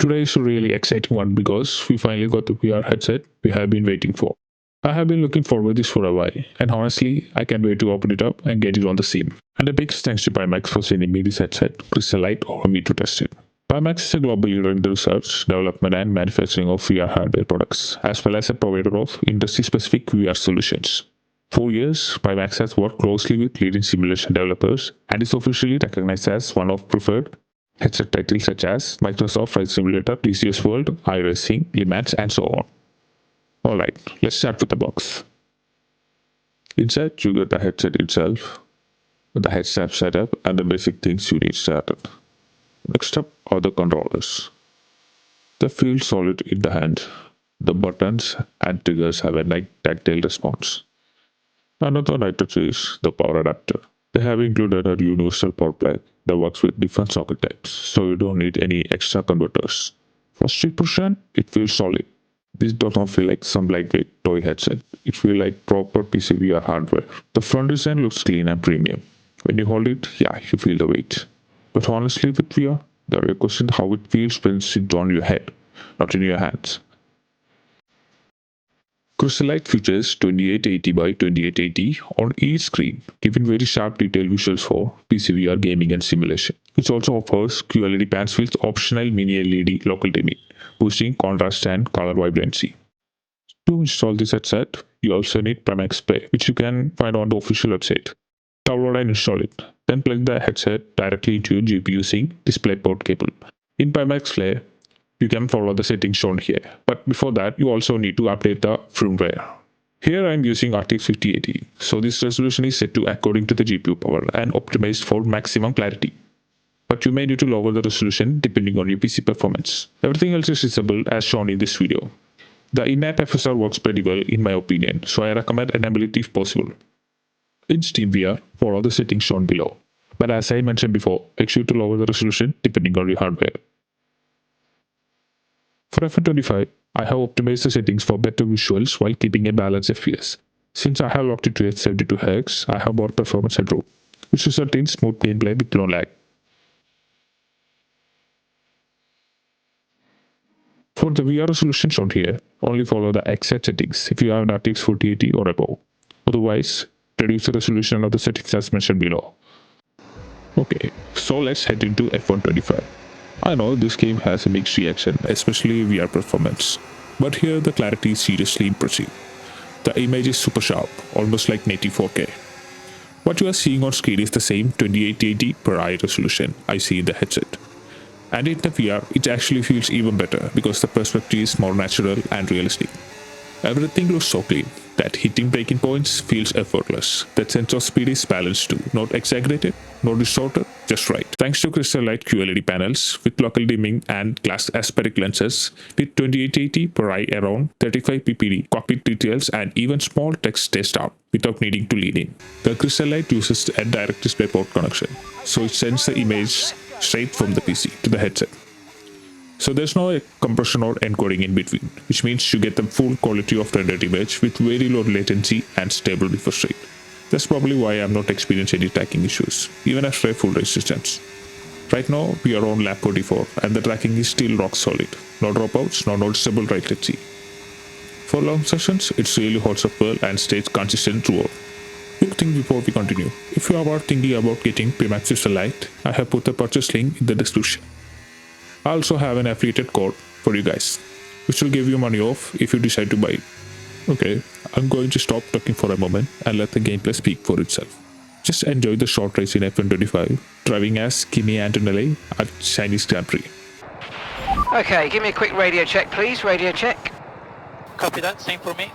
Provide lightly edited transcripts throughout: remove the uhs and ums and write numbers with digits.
Today is a really exciting one because we finally got the VR headset we have been waiting for. I have been looking forward to this for a while, and honestly, I can't wait to open it up and get it on the scene. And a big thanks to Pimax for sending me this headset, Crystal Light, for me to test it. Pimax is a global leader in the research, development, and manufacturing of VR hardware products, as well as a provider of industry-specific VR solutions. For years, Pimax has worked closely with leading simulation developers and is officially recognized as one of preferred headset titles such as Microsoft Flight Simulator, DCS World, iRacing, Limats, and so on. Alright, let's start with the box. Inside, you get the headset itself, the headset setup, and the basic things you need started. Next up are the controllers. They feel solid in the hand. The buttons and triggers have a nice tactile response. Another item is the power adapter. They have included a universal power plug that works with different socket types, so you don't need any extra converters. For street position, it feels solid. This does not feel like some lightweight toy headset. It feels like proper PCVR hardware. The front design looks clean and premium. When you hold it, yeah, you feel the weight. But honestly, with VR, there is a question how it feels when it's on your head, not in your hands. Crystal Light features 2880 by 2880 on each screen, giving very sharp detailed visuals for PCVR gaming and simulation. It also offers QLED panels with optional mini LED local dimming, boosting contrast and color vibrancy. To install this headset, you also need Pimax Play, which you can find on the official website. Download and install it. Then plug the headset directly into your GPU using DisplayPort cable. In Pimax Play, you can follow the settings shown here. But before that, you also need to update the firmware. Here I am using RTX 5080, so this resolution is set to according to the GPU power and optimized for maximum clarity. But you may need to lower the resolution depending on your PC performance. Everything else is disabled as shown in this video. The in-app FSR works pretty well in my opinion, so I recommend enabling it if possible. In SteamVR, follow the settings shown below. But as I mentioned before, make sure to lower the resolution depending on your hardware. For F125, I have optimized the settings for better visuals while keeping a balanced FPS. Since I have locked it to 72Hz, I have more performance headroom, which results in smooth gameplay with no lag. For the VR resolution shown here, only follow the exact settings if you have an RTX 4080 or above. Otherwise, reduce the resolution of the settings as mentioned below. Okay, so let's head into F125. I know this game has a mixed reaction, especially VR performance, but here the clarity is seriously impressive. The image is super sharp, almost like native 4K. What you are seeing on screen is the same 2880 per eye resolution I see in the headset. And in the VR, it actually feels even better because the perspective is more natural and realistic. Everything looks so clean that hitting breaking points feels effortless. That sense of speed is balanced too, not exaggerated, not distorted, just right. Thanks to Crystal Light QLED panels with local dimming and glass asperic lenses with 2880 per eye around 35 ppd, cockpit details and even small text stayed out without needing to lean in. The Crystal Light uses a direct DisplayPort connection, so it sends the image straight from the PC to the headset. So there's no compression or encoding in between, which means you get the full quality of rendered image with very low latency and stable refresh rate. That's probably why I'm not experiencing any tracking issues, even after a full resistance. Right now, we are on lap 44 and the tracking is still rock solid. No dropouts, no noticeable write latency. For long sessions, it really holds up well and stays consistent throughout. Quick thing before we continue, if you are thinking about getting Pimax Crystal Light, I have put the purchase link in the description. I also have an affiliated code for you guys, which will give you money off if you decide to buy it. Okay, I'm going to stop talking for a moment and let the gameplay speak for itself. Just enjoy the short race in F125, driving as Kimi Antonelli at Chinese Grand Prix. Okay, give me a quick radio check please, radio check. Copy that, same for me.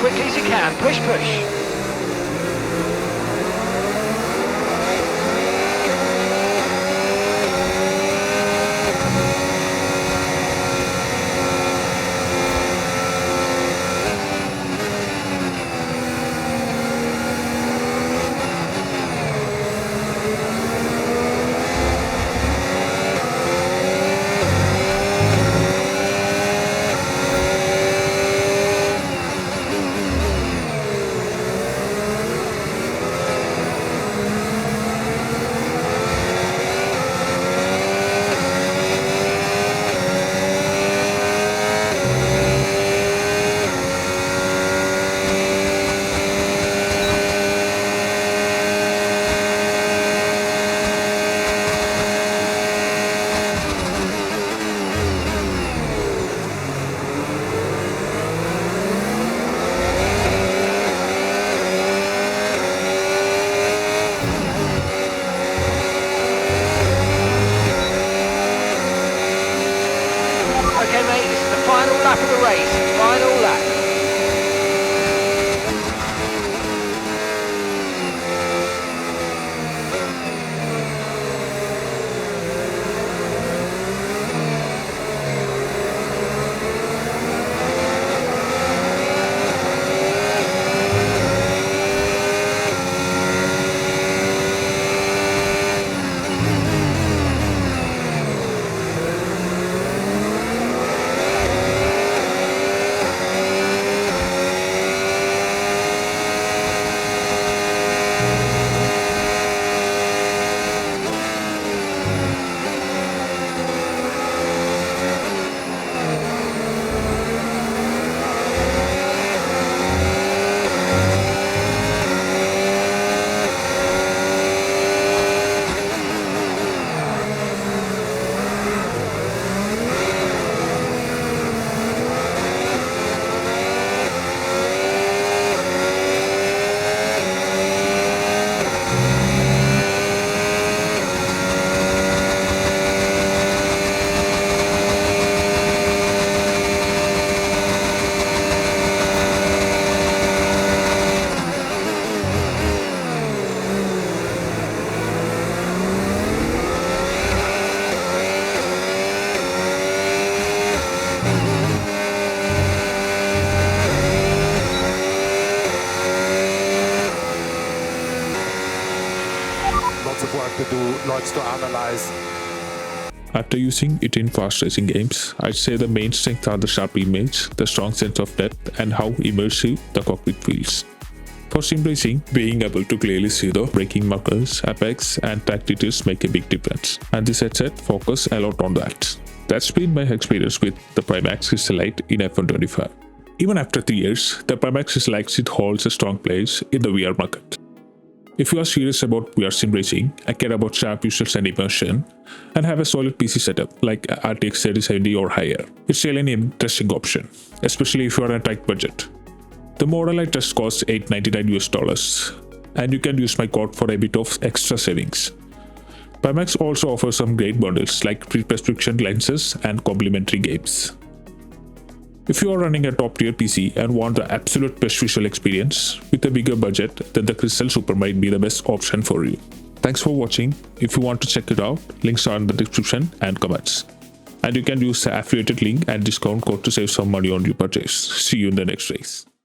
quickly as you can. Push, push. Okay, mate, this is the final lap of the race. Final lap. Lots of work to do, lots to analyze. After using it in fast racing games, I'd say the main strengths are the sharp image, the strong sense of depth, and how immersive the cockpit feels. For sim racing, being able to clearly see the braking markers, apex, and track details make a big difference, and this headset focuses a lot on that. That's been my experience with the Pimax Crystal Light in F125. Even after 3 years, the Pimax Crystal Light still holds a strong place in the VR market. If you are serious about VR sim racing, care about sharp visuals and immersion, and have a solid PC setup like RTX 3070 or higher, it's really an interesting option, especially if you are on a tight budget. The model I just costs $899 and you can use my code for a bit of extra savings. Pimax also offers some great bundles like free prescription lenses and complimentary games. If you are running a top tier PC and want the absolute best visual experience with a bigger budget, then the Crystal Super might be the best option for you. Thanks for watching. If you want to check it out, links are in the description and comments. And you can use the affiliated link and discount code to save some money on your purchase. See you in the next race.